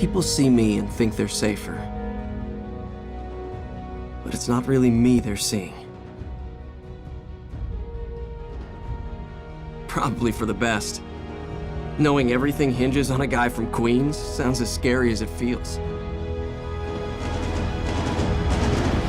People see me and think they're safer. But it's not really me they're seeing. Probably for the best. Knowing everything hinges on a guy from Queens sounds as scary as it feels.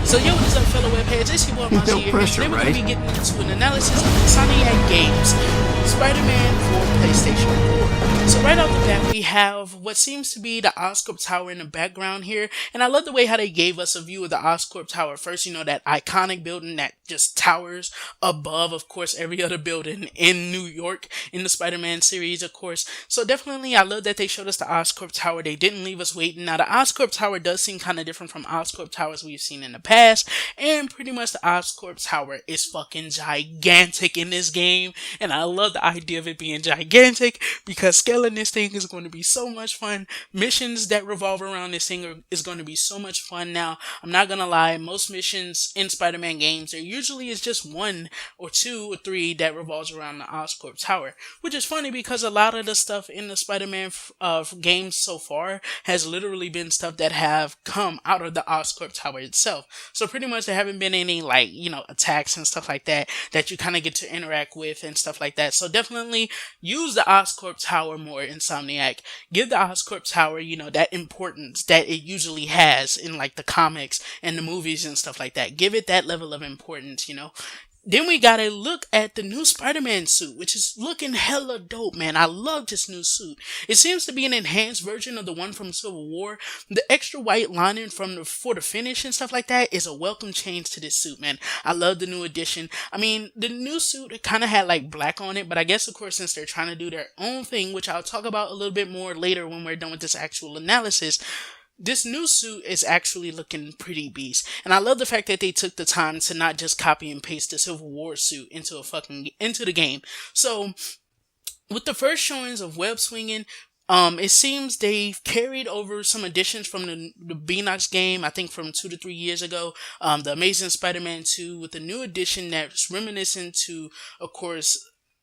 So yo, what is up, fellow webheads? It's your boy Monty here, pressure, and today we're right? going to be getting into an analysis of Insomniacgames Spider-Man for PlayStation 4. So right off the bat, we have what seems to be the Oscorp Tower in the background here, and I love the way how they gave us a view of the Oscorp Tower. First, you know, that iconic building that just towers above, of course, every other building in New York in the Spider-Man series, of course. So definitely, I love that they showed us the Oscorp Tower. They didn't leave us waiting. Now, the Oscorp Tower does seem kind of different from Oscorp Towers we've seen in the past, and pretty much the Oscorp Tower is fucking gigantic in this game, and I love the idea of it being gigantic because scaling this thing is going to be so much fun. Missions that revolve around this thing is going to be so much fun. Now, I'm not gonna lie, most missions in Spider-Man games, there usually is just one or two or three that revolves around the Oscorp Tower, which is funny because a lot of the stuff in the Spider-Man games so far has literally been stuff that have come out of the Oscorp Tower itself. So pretty much there haven't been any, like, you know, attacks and stuff like that that you kind of get to interact with and stuff like that. So definitely use the Oscorp Tower more, Insomniac. Give the Oscorp Tower, you know, that importance that it usually has in, like, the comics and the movies and stuff like that. Give it that level of importance, you know. Then we gotta look at the new Spider-Man suit, which is looking hella dope, man. I love this new suit. It seems to be an enhanced version of the one from Civil War. The extra white lining for the finish and stuff like that is a welcome change to this suit, man. I love the new addition. I mean, the new suit kind of had like black on it, but I guess, of course, since they're trying to do their own thing, which I'll talk about a little bit more later when we're done with this actual analysis, this new suit is actually looking pretty beast. And I love the fact that they took the time to not just copy and paste the Civil War suit into the game. So with the first showings of web swinging, it seems they've carried over some additions from the Beanox game, I think from 2 to 3 years ago, the Amazing Spider-Man 2, with a new addition that's reminiscent to, of course,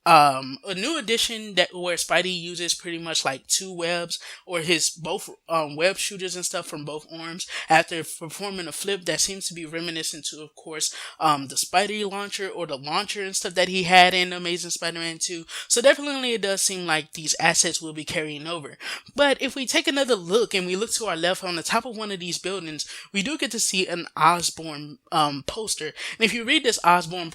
a new addition that where Spidey uses pretty much like two webs or his both web shooters and stuff from both arms after performing a flip that seems to be reminiscent to, of course, the Spidey launcher or the launcher and stuff that he had in Amazing Spider-Man 2. So definitely it does seem like these assets will be carrying over. But if we take another look and we look to our left on the top of one of these buildings, we do get to see an Osborn poster. And if you read this Osborn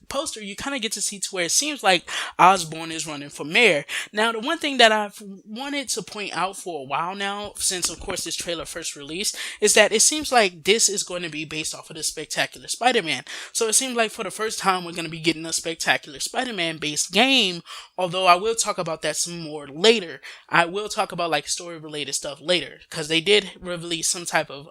poster, you kind of get to see to where it seems like Osborn is running for mayor. Now, the one thing that I've wanted to point out for a while now, since of course this trailer first released, is that it seems like this is going to be based off of the Spectacular Spider-Man. So it seems like for the first time we're going to be getting a Spectacular Spider-Man based game, although I will talk about that some more later. I will talk about like story related stuff later, because they did release some type of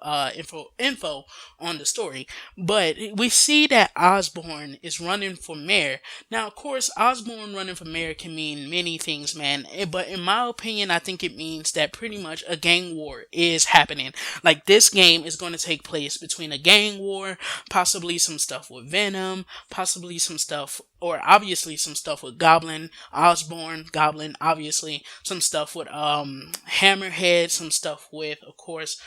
info on the story. But we see that Osborn is running for mayor. Now, of course, Osborn running for mayor can mean many things, man. But in my opinion, I think it means that pretty much a gang war is happening. Like, this game is going to take place between a gang war, possibly some stuff with Venom, possibly some stuff, or obviously some stuff with Goblin, Osborn, Goblin, obviously, some stuff with Hammerhead, some stuff with, of course,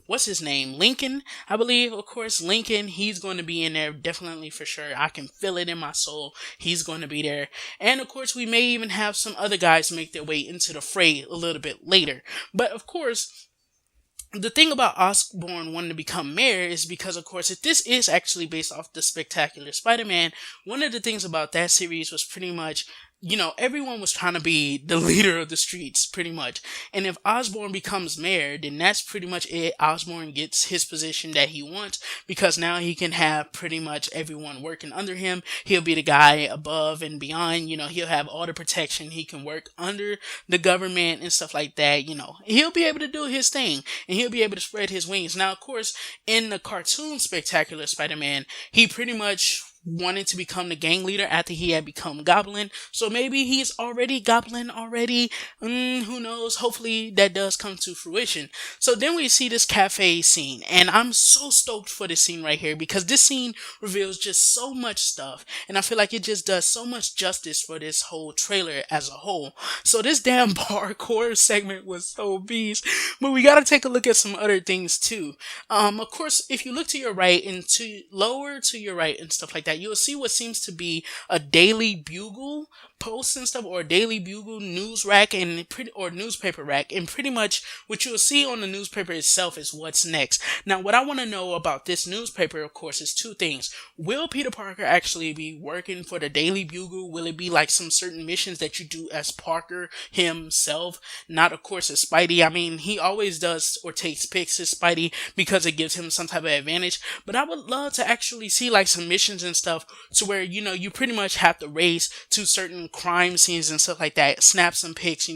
what's his name? Lincoln, I believe. Of course, Lincoln, he's going to be in there, definitely for sure. I can feel it in my soul. He's going to be there. And of course, we may even have some other guys make their way into the fray a little bit later. But of course, the thing about Osborn wanting to become mayor is because, of course, if this is actually based off the Spectacular Spider-Man, one of the things about that series was pretty much, you know, everyone was trying to be the leader of the streets, pretty much. And if Osborn becomes mayor, then that's pretty much it. Osborn gets his position that he wants, because now he can have pretty much everyone working under him. He'll be the guy above and beyond, you know, he'll have all the protection. He can work under the government and stuff like that, you know. He'll be able to do his thing, and he'll be able to spread his wings. Now, of course, in the cartoon Spectacular Spider-Man, he pretty much wanted to become the gang leader after he had become Goblin. So maybe he's already Goblin already. Who knows? Hopefully that does come to fruition. So then we see this cafe scene, and I'm so stoked for this scene right here because this scene reveals just so much stuff, and I feel like it just does so much justice for this whole trailer as a whole. So this damn parkour segment was so beast, but we gotta take a look at some other things too. Of course, if you look to your right and to lower to your right and stuff like that, you'll see what seems to be a Daily Bugle post and stuff, or a Daily Bugle news rack or newspaper rack, and pretty much what you'll see on the newspaper itself is what's next. Now, what I want to know about this newspaper, of course, is two things. Will Peter Parker actually be working for the Daily Bugle? Will it be like some certain missions that you do as Parker himself, not of course as Spidey? I mean, he always does or takes pics as Spidey because it gives him some type of advantage, but I would love to actually see like some missions and stuff to where, you pretty much have to race to certain crime scenes and stuff like that, snap some pics,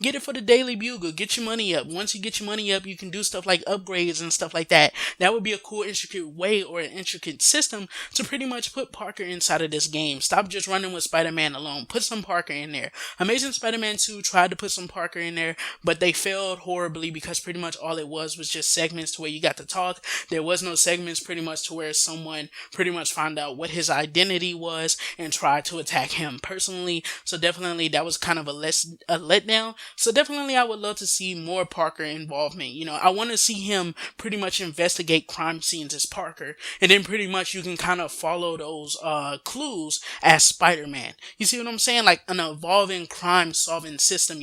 get it for the Daily Bugle, get your money up. Once you get your money up, you can do stuff like upgrades and stuff like that. That would be a cool, intricate way or an intricate system to pretty much put Parker inside of this game. Stop just running with Spider-Man alone. Put some Parker in there. Amazing Spider-Man 2 tried to put some Parker in there, but they failed horribly because pretty much all it was just segments to where you got to talk. There was no segments pretty much to where someone pretty much found out what his identity was and tried to attack him personally. So definitely that was kind of a letdown. So definitely I would love to see more Parker involvement. I want to see him pretty much investigate crime scenes as Parker, and then pretty much you can kind of follow those clues as Spider-Man. You see what I'm saying? Like an evolving crime solving system,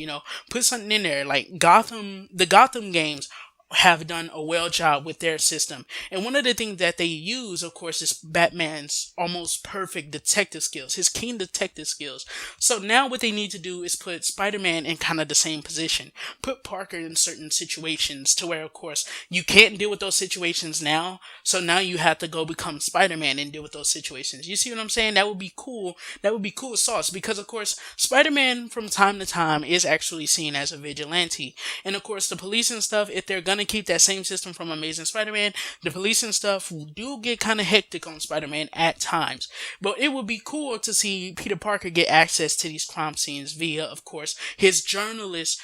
put something in there like the Gotham games have done a well job with their system. And one of the things that they use, of course, is Batman's almost perfect detective skills, his keen detective skills. So now what they need to do is put Spider-Man in kind of the same position. Put Parker in certain situations to where, of course, you can't deal with those situations now. So now you have to go become Spider-Man and deal with those situations. You see what I'm saying? That would be cool. That would be cool sauce because, of course, Spider-Man from time to time is actually seen as a vigilante. And, of course, the police and stuff, if they're going to keep that same system from Amazing Spider-Man, the police and stuff do get kind of hectic on Spider-Man at times. But it would be cool to see Peter Parker get access to these crime scenes via, of course, his journalist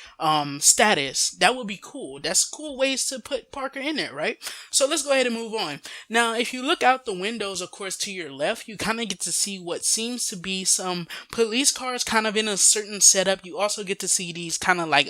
status. That would be cool. That's cool ways to put Parker in there, right? So let's go ahead and move on. Now, if you look out the windows, of course, to your left, you kind of get to see what seems to be some police cars kind of in a certain setup. You also get to see these kind of like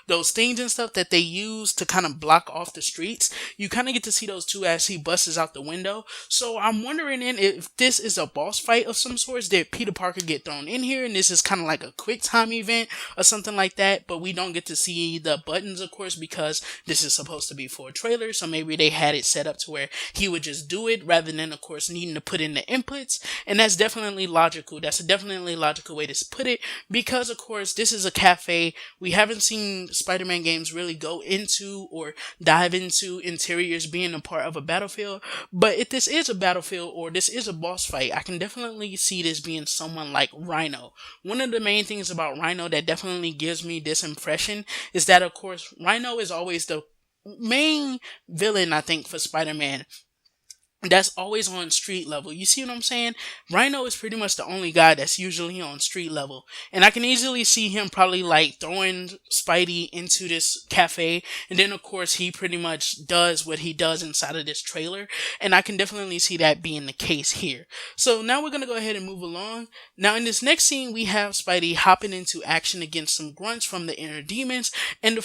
those things and stuff that they use to kind of block off the streets. You kind of get to see those too as he busts out the window. So I'm wondering if this is a boss fight of some sorts. Did Peter Parker get thrown in here and this is kind of like a quick time event or something like that, but we don't get to see the buttons, of course, because this is supposed to be for a trailer. So maybe they had it set up to where he would just do it rather than, of course, needing to put in the inputs. And that's definitely logical. That's a definitely logical way to put it because, of course, this is a cafe. We haven't seen Spider-Man games really go into or dive into interiors being a part of a battlefield. But if this is a battlefield or this is a boss fight, I can definitely see this being someone like Rhino. One of the main things about Rhino that definitely gives me this impression is that, of course, Rhino is always the main villain, I think, for Spider-Man. That's always on street level. You see what I'm saying? Rhino is pretty much the only guy that's usually on street level. And I can easily see him probably like throwing Spidey into this cafe. And then of course he pretty much does what he does inside of this trailer. And I can definitely see that being the case here. So now we're going to go ahead and move along. Now in this next scene we have Spidey hopping into action against some grunts from the inner demons. And the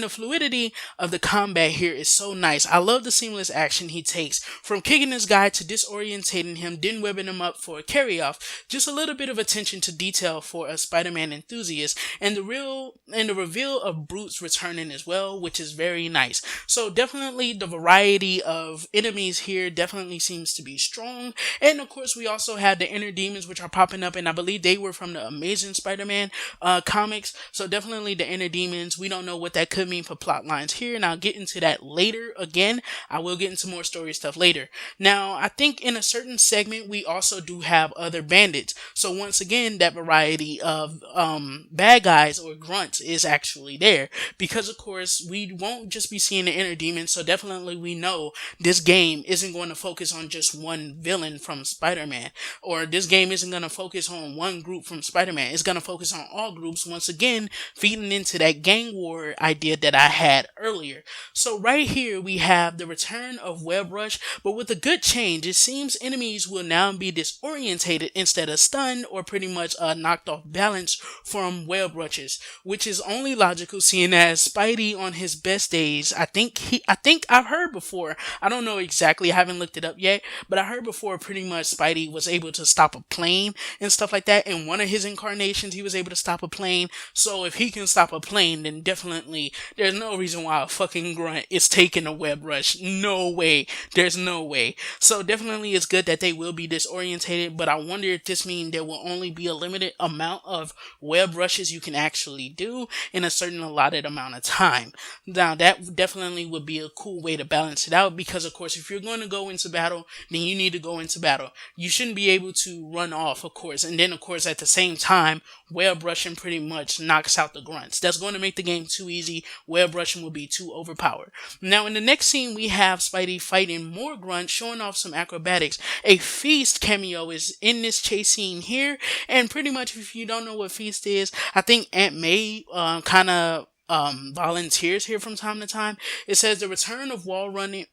fluidity of the combat here is so nice. I love the seamless action he takes from kicking this guy to disorientating him, then webbing him up for a carry-off. Just a little bit of attention to detail for a Spider-Man enthusiast, and the reveal of Brutes returning as well, which is very nice. So definitely the variety of enemies here definitely seems to be strong. And of course we also have the inner demons which are popping up, and I believe they were from the Amazing Spider-Man comics. So definitely the inner demons. We don't know what what that could mean for plot lines here, and I'll get into that later. Again, I will get into more story stuff later. Now, I think in a certain segment, we also do have other bandits. So once again, that variety of bad guys or grunts is actually there. Because of course, we won't just be seeing the inner demons, so definitely we know this game isn't going to focus on just one villain from Spider-Man. Or this game isn't going to focus on one group from Spider-Man. It's going to focus on all groups, once again, feeding into that gang war idea that I had earlier. So right here, we have the return of Web Rush, but with a good change. It seems enemies will now be disorientated instead of stunned or pretty much knocked off balance from web rushes, which is only logical seeing as Spidey on his best days. I think I've heard before. I don't know exactly. I haven't looked it up yet, but I heard before pretty much Spidey was able to stop a plane and stuff like that. In one of his incarnations, he was able to stop a plane. So if he can stop a plane, then definitely there's no reason why a fucking grunt is taking a web rush. No way. There's no way. So definitely it's good that they will be disorientated, but I wonder if this means there will only be a limited amount of web rushes you can actually do in a certain allotted amount of time. Now that definitely would be a cool way to balance it out, because of course if you're going to go into battle, then you need to go into battle. You shouldn't be able to run off, of course, and then of course at the same time web rushing pretty much knocks out the grunts. That's going to make the game too easy. Web rushing will be too overpowered. Now in the next scene we have Spidey fighting more grunts, showing off some acrobatics. A Feast cameo is in this chase scene here, and pretty much if you don't know what Feast is, I think Aunt May kind of volunteers here from time to time. It says the return of wall running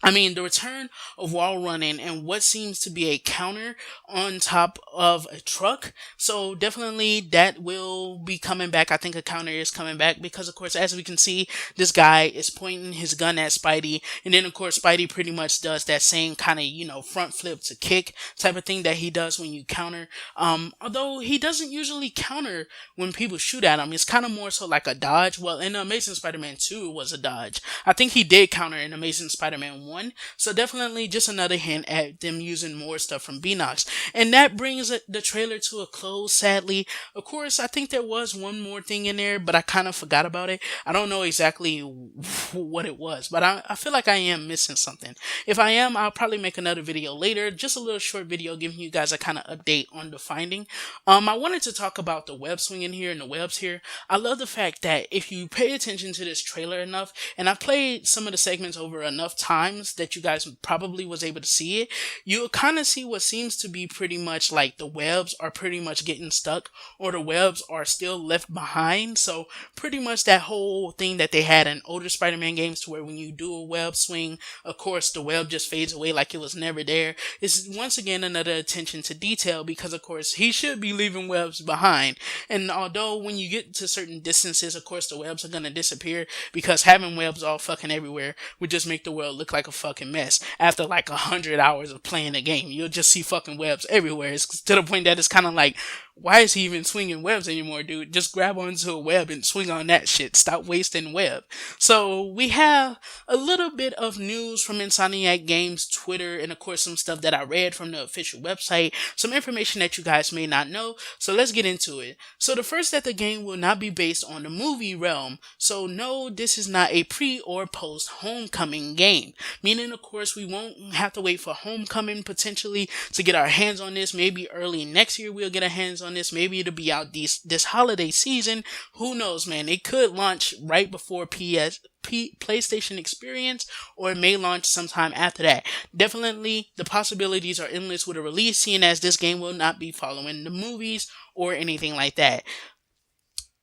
and what seems to be a counter on top of a truck. So definitely that will be coming back. I think a counter is coming back because of course, as we can see, this guy is pointing his gun at Spidey. And then of course, Spidey pretty much does that same kind of, front flip to kick type of thing that he does when you counter. Although he doesn't usually counter when people shoot at him. It's kind of more so like a dodge. Well, in Amazing Spider-Man 2, it was a dodge. I think he did counter in Amazing Spider-Man 1. So definitely just another hint at them using more stuff from Beanox. And that brings the trailer to a close, sadly. Of course, I think there was one more thing in there, but I kind of forgot about it. I don't know exactly what it was, but I feel like I am missing something. If I am, I'll probably make another video later. Just a little short video giving you guys a kind of update on the finding. I wanted to talk about the web swinging here and the webs here. I love the fact that if you pay attention to this trailer enough, and I've played some of the segments over enough times that you guys probably was able to see it, you'll kind of see what seems to be pretty much like the webs are pretty much getting stuck, or the webs are still left behind. So pretty much that whole thing that they had in older Spider-Man games, to where when you do a web swing, of course the web just fades away like it was never there. Is once again another attention to detail, because of course he should be leaving webs behind. And although when you get to certain distances, of course the webs are going to disappear, because having webs all fucking everywhere would just make the world look like a fucking mess. After like 100 hours of playing the game, you'll just see fucking webs everywhere. It's to the point that it's kind of like, why is he even swinging webs anymore, dude? Just grab onto a web and swing on that shit. Stop wasting web. So we have a little bit of news from Insomniacgames Twitter, and of course some stuff that I read from the official website, some information that you guys may not know. So let's get into it. So the first, that the game will not be based on the movie realm. So no, this is not a pre or post Homecoming game. Meaning of course we won't have to wait for Homecoming potentially to get our hands on this. Maybe early next year we'll get our hands on this. Maybe it'll be out this holiday season. Who knows, man? It could launch right before PlayStation Experience, or it may launch sometime after that. Definitely the possibilities are endless with a release, seeing as this game will not be following the movies or anything like that.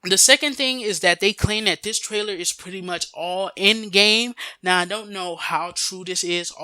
The second thing is that they claim that this trailer is pretty much all in game. Now I don't know how true this is,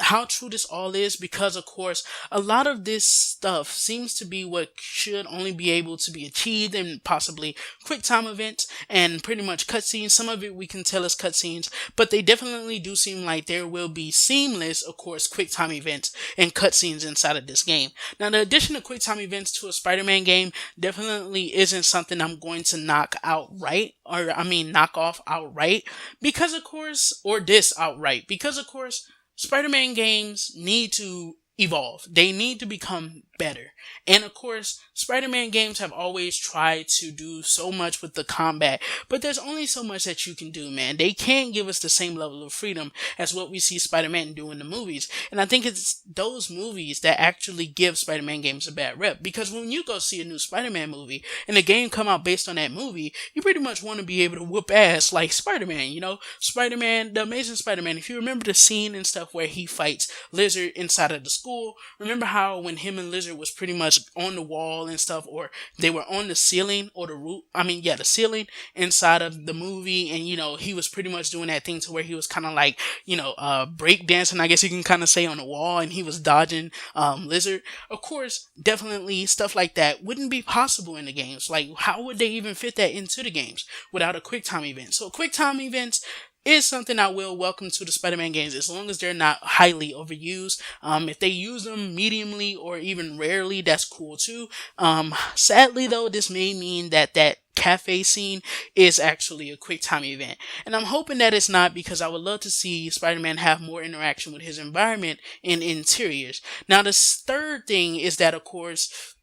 how true this all is, because of course a lot of this stuff seems to be what should only be able to be achieved in possibly quick time events and pretty much cutscenes. Some of it we can tell is cutscenes, but they definitely do seem like there will be seamless, of course, quick time events and cutscenes inside of this game. Now the addition of quick time events to a Spider-Man game definitely isn't something I'm going to knock off outright, because of course, or diss outright, because of course Spider-Man games need to evolve. They need to become better. And of course, Spider-Man games have always tried to do so much with the combat, but there's only so much that you can do, man. They can't give us the same level of freedom as what we see Spider-Man do in the movies. And I think it's those movies that actually give Spider-Man games a bad rep, because when you go see a new Spider-Man movie and the game come out based on that movie, you pretty much want to be able to whoop ass like Spider-Man, you know? Spider-Man, the Amazing Spider-Man, if you remember the scene and stuff where he fights Lizard inside of the school, remember how when him and Lizard was pretty much on the wall and stuff, or they were on the ceiling or the roof, the ceiling inside of the movie, and you know, he was pretty much doing that thing to where he was kind of like, break dancing, I guess you can kind of say, on the wall, and he was dodging Lizard. Of course, definitely stuff like that wouldn't be possible in the games. Like, how would they even fit that into the games without a quick time event? So quick time events is something I will welcome to the Spider-Man games, as long as they're not highly overused. If they use them mediumly or even rarely, that's cool too. Sadly though, this may mean that cafe scene is actually a quick time event, and I'm hoping that it's not, because I would love to see Spider-Man have more interaction with his environment and interiors. Now, the third thing is that, of course,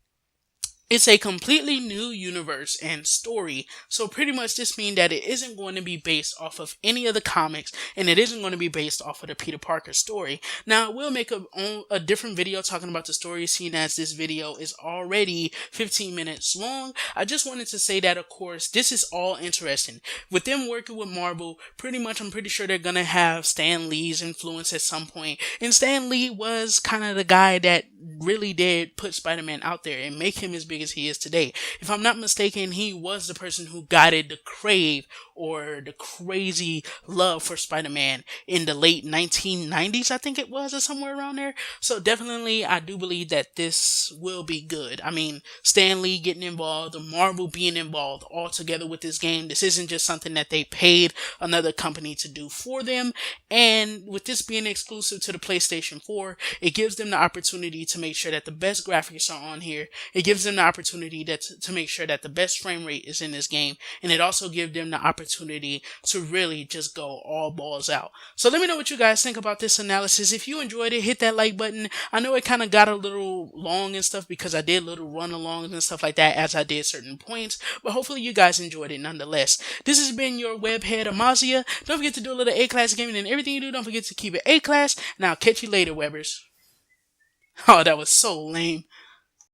it's a completely new universe and story, so pretty much this means that it isn't going to be based off of any of the comics, and it isn't going to be based off of the Peter Parker story. Now, I will make a different video talking about the story, seeing as this video is already 15 minutes long. I just wanted to say that, of course, this is all interesting. With them working with Marvel, I'm pretty sure they're going to have Stan Lee's influence at some point, and Stan Lee was kind of the guy that really did put Spider-Man out there and make him as big as he is today. If I'm not mistaken, he was the person who guided the crave or the crazy love for Spider-Man in the late 1990s, I think it was, or somewhere around there. So definitely, I do believe that this will be good. I mean, Stan Lee getting involved, Marvel being involved all together with this game. This isn't just something that they paid another company to do for them. And with this being exclusive to the PlayStation 4, it gives them the opportunity to make sure that the best graphics are on here. It gives them the opportunity to make sure that the best frame rate is in this game. And it also gives them the opportunity to really just go all balls out. So let me know what you guys think about this analysis. If you enjoyed it, hit that like button. I know it kind of got a little long and stuff, because I did little run-alongs and stuff like that as I did certain points, but hopefully you guys enjoyed it nonetheless. This has been your webhead, Amazia. Don't forget to do a little A-class gaming, and everything you do, don't forget to keep it A-class, and I'll catch you later, Webbers. Oh, that was so lame.